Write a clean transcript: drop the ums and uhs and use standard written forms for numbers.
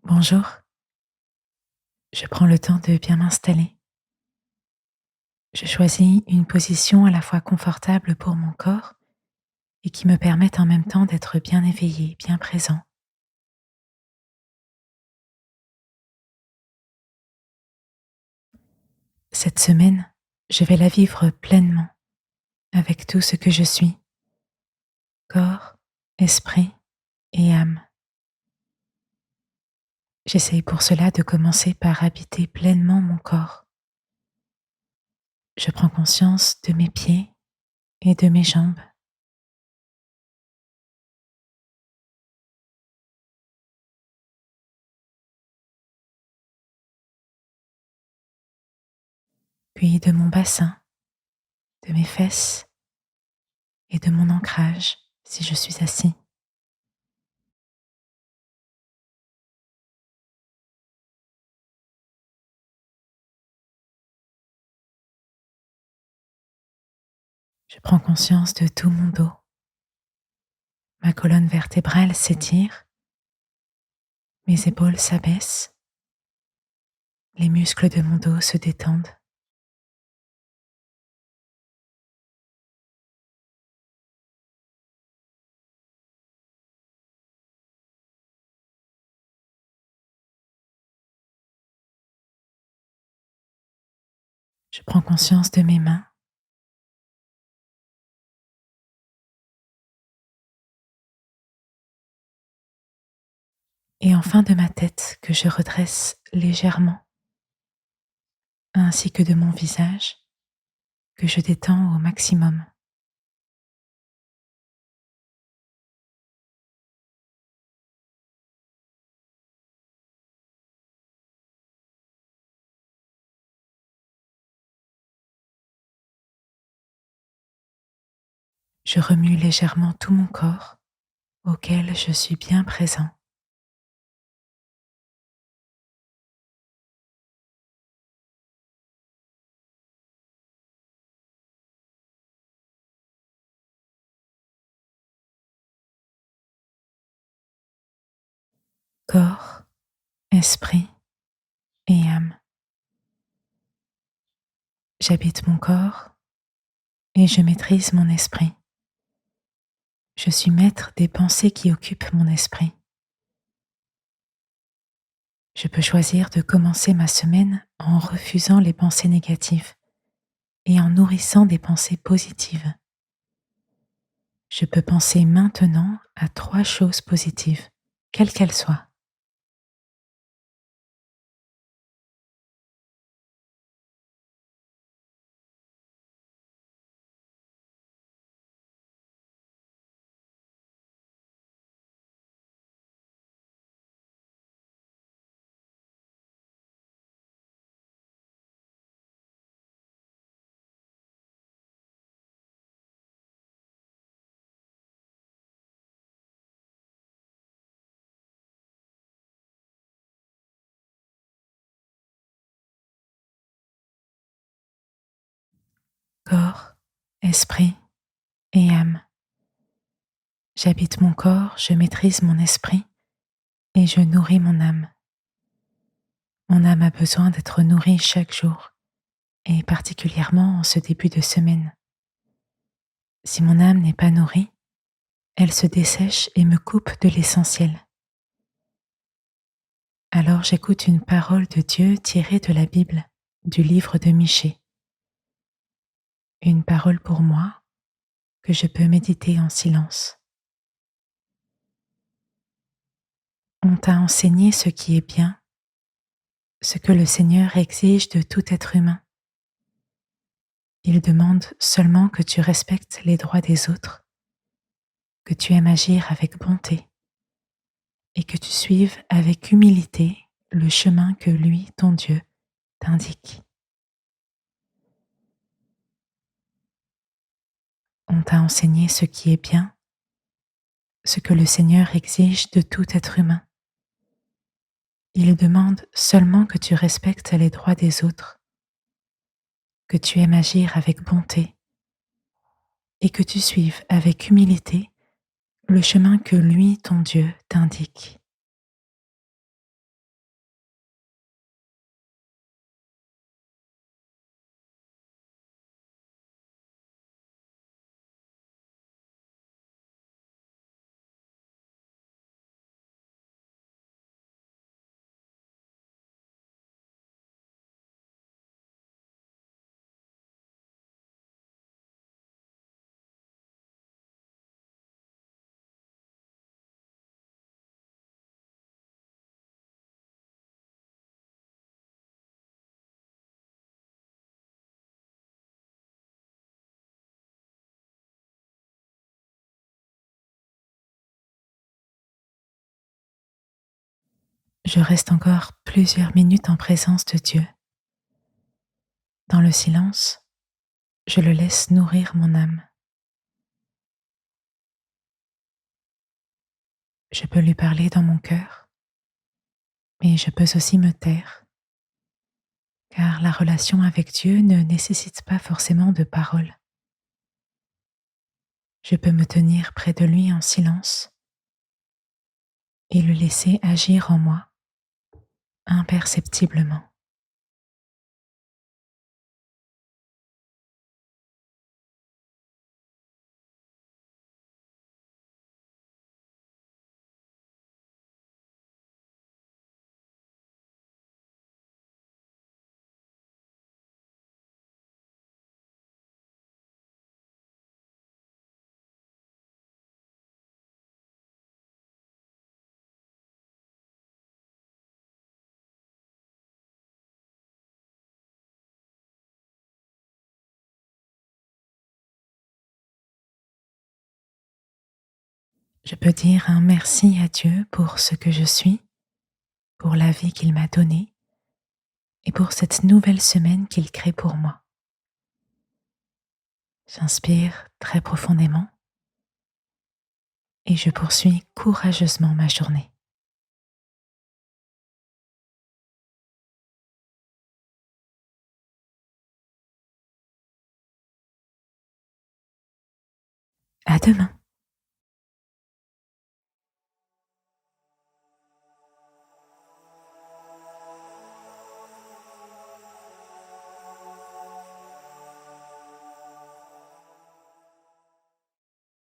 Bonjour, je prends le temps de bien m'installer. Je choisis une position à la fois confortable pour mon corps et qui me permette en même temps d'être bien éveillé, bien présent. Cette semaine, je vais la vivre pleinement avec tout ce que je suis, corps, esprit et âme. J'essaye pour cela de commencer par habiter pleinement mon corps. Je prends conscience de mes pieds et de mes jambes. Puis de mon bassin, de mes fesses et de mon ancrage si je suis assis. Je prends conscience de tout mon dos. Ma colonne vertébrale s'étire, mes épaules s'abaissent, les muscles de mon dos se détendent. Je prends conscience de mes mains, et enfin de ma tête que je redresse légèrement, ainsi que de mon visage que je détends au maximum. Je remue légèrement tout mon corps auquel je suis bien présent. Corps, esprit et âme. J'habite mon corps et je maîtrise mon esprit. Je suis maître des pensées qui occupent mon esprit. Je peux choisir de commencer ma semaine en refusant les pensées négatives et en nourrissant des pensées positives. Je peux penser maintenant à 3 choses positives, quelles qu'elles soient. Corps, esprit et âme. J'habite mon corps, je maîtrise mon esprit et je nourris mon âme. Mon âme a besoin d'être nourrie chaque jour et particulièrement en ce début de semaine. Si mon âme n'est pas nourrie, elle se dessèche et me coupe de l'essentiel. Alors j'écoute une parole de Dieu tirée de la Bible, du livre de Michée. Une parole pour moi que je peux méditer en silence. On t'a enseigné ce qui est bien, ce que le Seigneur exige de tout être humain. Il demande seulement que tu respectes les droits des autres, que tu aimes agir avec bonté et que tu suives avec humilité le chemin que lui, ton Dieu, t'indique. On t'a enseigné ce qui est bien, ce que le Seigneur exige de tout être humain. Il demande seulement que tu respectes les droits des autres, que tu aimes agir avec bonté et que tu suives avec humilité le chemin que lui, ton Dieu, t'indique. Je reste encore plusieurs minutes en présence de Dieu. Dans le silence, je le laisse nourrir mon âme. Je peux lui parler dans mon cœur, mais je peux aussi me taire, car la relation avec Dieu ne nécessite pas forcément de paroles. Je peux me tenir près de lui en silence et le laisser agir en moi imperceptiblement. Je peux dire un merci à Dieu pour ce que je suis, pour la vie qu'il m'a donnée et pour cette nouvelle semaine qu'il crée pour moi. J'inspire très profondément et je poursuis courageusement ma journée. À demain.